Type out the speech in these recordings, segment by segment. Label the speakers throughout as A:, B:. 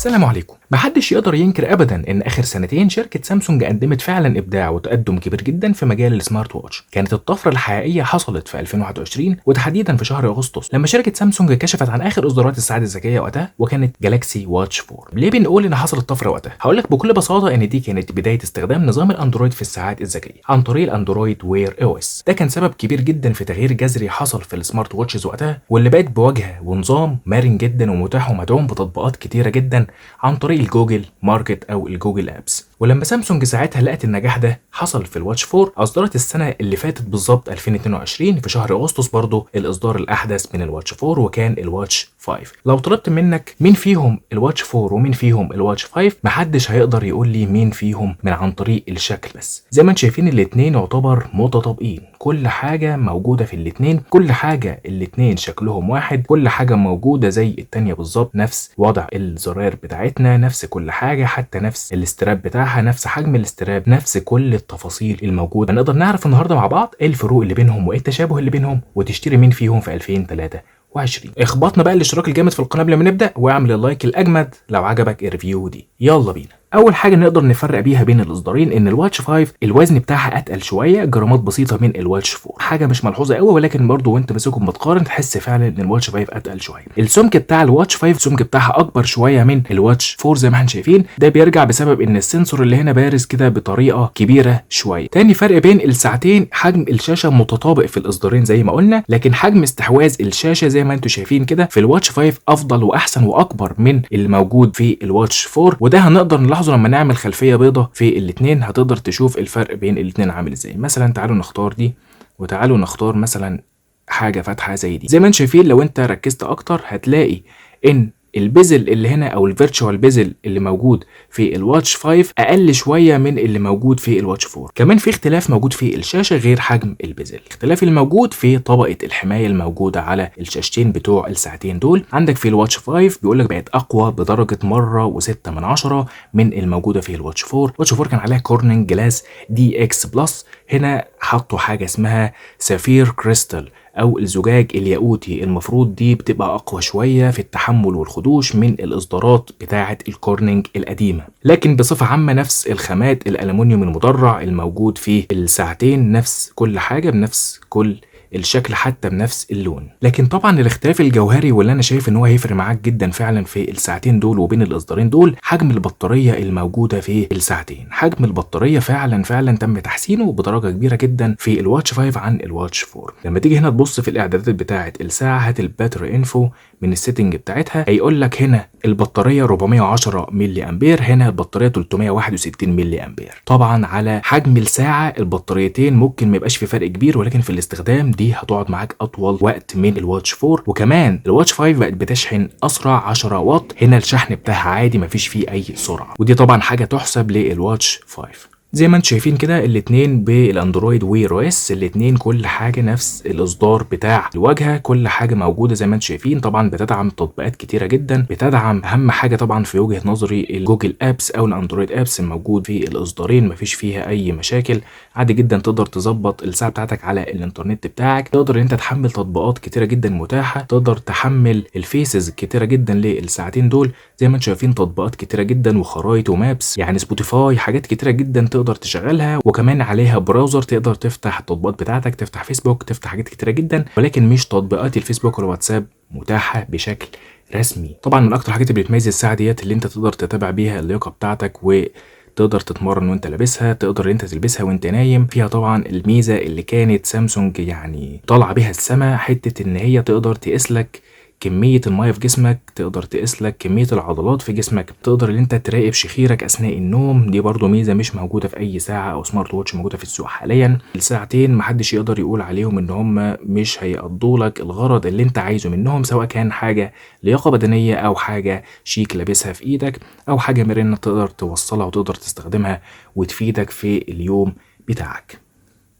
A: السلام عليكم. محدش يقدر ينكر ابدا ان اخر سنتين شركه سامسونج قدمت فعلا ابداع وتقدم كبير جدا في مجال السمارت واتش. كانت الطفره الحقيقيه حصلت في 2021 وتحديدا في شهر اغسطس لما شركه سامسونج كشفت عن اخر اصدارات الساعات الذكيه وقتها، وكانت جالاكسي واتش 4. ليه بنقول ان حصلت طفره وقتها؟ هقول لك بكل بساطه ان دي كانت بدايه استخدام نظام الاندرويد في الساعات الذكيه عن طريق الاندرويد وير او اس. ده كان سبب كبير جدا في تغيير جذري حصل في السمارت واتشز وقتها، واللي بقت بواجهه ونظام مرن جدا ومتاح ومدعوم بتطبيقات كتيره جدا عن طريق الجوجل ماركت او الجوجل ابس. ولما سامسونج ساعتها لقت النجاح ده حصل في الواتش 4، اصدرت السنه اللي فاتت بالظبط 2022 في شهر اغسطس برضه الاصدار الاحدث من الواتش 4، وكان الواتش 5. لو طلبت منك مين فيهم الواتش 4 ومين فيهم الواتش 5، محدش هيقدر يقول لي مين فيهم من عن طريق الشكل بس. زي ما انتم شايفين الاثنين يعتبر متطابقين، كل حاجه موجوده في الاثنين، كل حاجه الاثنين شكلهم واحد، كل حاجه موجوده زي الثانيه بالظبط، نفس وضع الزراير بتاعتنا، نفس كل حاجه، حتى نفس الاستراب بتاعها، نفس حجم الاستراب، نفس كل التفاصيل الموجوده. هنقدر نعرف النهارده مع بعض ايه الفروق اللي بينهم وايه التشابه اللي بينهم، وتشتري مين فيهم في 2023. اخبطنا بقى الاشتراك الجامد في القناه قبل ما نبدا، واعمل اللايك الاجمد لو عجبك الريفيو دي. يلا بينا. اول حاجه نقدر نفرق بيها بين الاصدارين ان الواتش 5 الوزن بتاعها اتقل شويه، جرامات بسيطه من الواتش 4، حاجه مش ملحوظه قوي، ولكن برضو وانت ماسكهم بتقارن تحس فعلا ان الواتش 5 اتقل شويه. السمك بتاع الواتش 5 السمك بتاعها اكبر شويه من الواتش 4 زي ما احنا شايفين. ده بيرجع بسبب ان السنسور اللي هنا بارز كده بطريقه كبيره شويه. تاني فرق بين الساعتين، حجم الشاشه متطابق في الاصدارين زي ما قلنا، لكن حجم استحواذ الشاشه زي ما انتم شايفين كده في الواتش 5 افضل واحسن واكبر من اللي موجود في الواتش 4، وده هنقدر نلاحظه لما نعمل خلفيه بيضة في الاثنين. هتقدر تشوف الفرق بين الاثنين عامل ازاي. مثلا تعالوا نختار دي، وتعالوا نختار مثلا حاجه فاتحه زي دي. زي ما انتم شايفين لو انت ركزت اكتر هتلاقي ان البيزل اللي هنا او الفيرتشوال بيزل اللي موجود في الواتش 5 اقل شويه من اللي موجود في الواتش 4. كمان في اختلاف موجود في الشاشه غير حجم البيزل، الاختلاف الموجود في طبقه الحمايه الموجوده على الشاشتين بتوع الساعتين دول. عندك في الواتش 5 بيقول لك بقت اقوى بدرجه مره و6 من 10 من الموجوده في الواتش 4. الواتش 4 كان عليها كورنينج جلاس دي اكس بلس، هنا حطوا حاجه اسمها سافير كريستال او الزجاج الياقوتي. المفروض دي بتبقى اقوى شويه في التحمل والخدوش من الاصدارات بتاعه الكورنينج القديمه، لكن بصفه عامه نفس الخامات الالومنيوم المدرع الموجود في الساعتين، نفس كل حاجه بنفس كل الشكل حتى بنفس اللون. لكن طبعا الاختلاف الجوهري واللي انا شايف ان هو هيفرق معاك جدا فعلا في الساعتين دول وبين الاصدارين دول، حجم البطاريه الموجوده في الساعتين. حجم البطاريه فعلا تم تحسينه بدرجه كبيره جدا في الواتش 5 عن الواتش 4. لما تيجي هنا تبص في الاعدادات بتاعه الساعه، هات الباتري انفو من السيتنج بتاعتها، هيقول لك هنا البطاريه 410 ملي امبير، هنا البطاريه 361 ملي امبير. طبعا على حجم الساعه البطاريتين ممكن ما يبقاش في فرق كبير، ولكن في الاستخدام دي هتقعد معاك اطول وقت من الواتش 4. وكمان الواتش 5 بقت بتشحن اسرع 10 واط، هنا الشحن بتاعها عادي مفيش فيه اي سرعه، ودي طبعا حاجه تحسب للواتش 5. زي ما انتم شايفين كده الاثنين بالاندرويد وير او اس، الاثنين كل حاجه نفس الاصدار بتاع الواجهه، كل حاجه موجوده زي ما انتم شايفين. طبعا بتدعم تطبيقات كتيره جدا، بتدعم اهم حاجه طبعا في وجهه نظري الجوجل ابس او الاندرويد ابس الموجود في الاصدارين، مفيش فيها اي مشاكل، عادي جدا تقدر تظبط الساعه بتاعتك على الانترنت بتاعك، تقدر ان انت تحمل تطبيقات كتيره جدا متاحه، تقدر تحمل الفيسز كتيره جدا للساعتين دول زي ما انتم شايفين، تطبيقات كتيره جدا وخرائط ومابس، يعني سبوتيفاي، حاجات كتيره جدا تقدر تشغلها. وكمان عليها براوزر تقدر تفتح التطبيقات بتاعتك، تفتح فيسبوك، تفتح حاجات كتيره جدا، ولكن مش تطبيقات الفيسبوك والواتساب متاحه بشكل رسمي. طبعا من اكتر الحاجات اللي بتميز الساعه ديت اللي انت تقدر تتابع بيها اللياقه بتاعتك، وتقدر تتمرن وانت لابسها، تقدر انت تلبسها وانت نايم. فيها طبعا الميزه اللي كانت سامسونج يعني طالعه بيها السما، حته ان هي تقدر تقيس لك كمية المية في جسمك، تقدر تقيس لك كمية العضلات في جسمك، تقدر ان انت تراقب شخيرك اثناء النوم. دي برضو ميزة مش موجودة في اي ساعة او سمارت واتش موجودة في السوق حاليا. الساعتين محدش يقدر يقول عليهم ان هم مش هيقضوا لك الغرض اللي انت عايزه منهم، سواء كان حاجة لياقة بدنية او حاجة شيك لابسها في ايدك او حاجة مرنة تقدر توصلها وتقدر تستخدمها وتفيدك في اليوم بتاعك.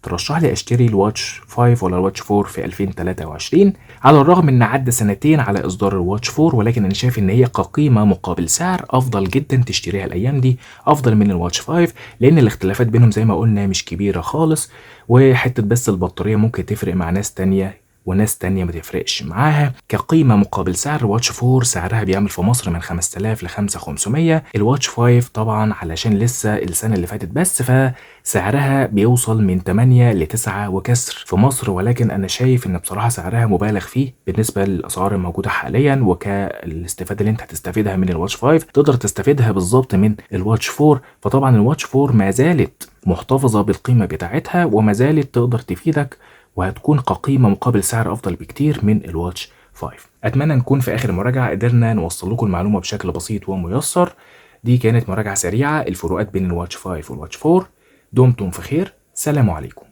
A: ترشح لي اشتري الواتش 5 ولا الواتش 4 في 2023 على الرغم ان عدى سنتين على اصدار الواتش 4، ولكن انا شايف ان هي كقيمه مقابل سعر افضل جدا تشتريها الايام دي، افضل من الواتش 5 لان الاختلافات بينهم زي ما قلنا مش كبيره خالص، وحته بس البطاريه ممكن تفرق مع ناس تانية وناس تانية ما تفرقش معاها. كقيمة مقابل سعر، الواتش 4 سعرها بيعمل في مصر من 5000 ل 5500. الواتش 5 طبعا علشان لسه السنة اللي فاتت بس، فسعرها بيوصل من 8 ل 9 وكسر في مصر، ولكن أنا شايف إن بصراحة سعرها مبالغ فيه بالنسبة للأسعار الموجودة حاليا، وكالاستفادة اللي أنت هتستفيدها من الواتش 5 تقدر تستفيدها بالظبط من الواتش 4. فطبعا الواتش 4 ما زالت محتفظة بالقيمة بتاعتها وما زالت تقدر تفيدك، وهتكون كقيمة مقابل سعر أفضل بكتير من الواتش 5. أتمنى نكون في آخر المراجعة قدرنا نوصل لكم المعلومة بشكل بسيط وميسر. دي كانت مراجعة سريعة الفروقات بين الواتش 5 والواتش 4. دمتم في خير، سلام عليكم.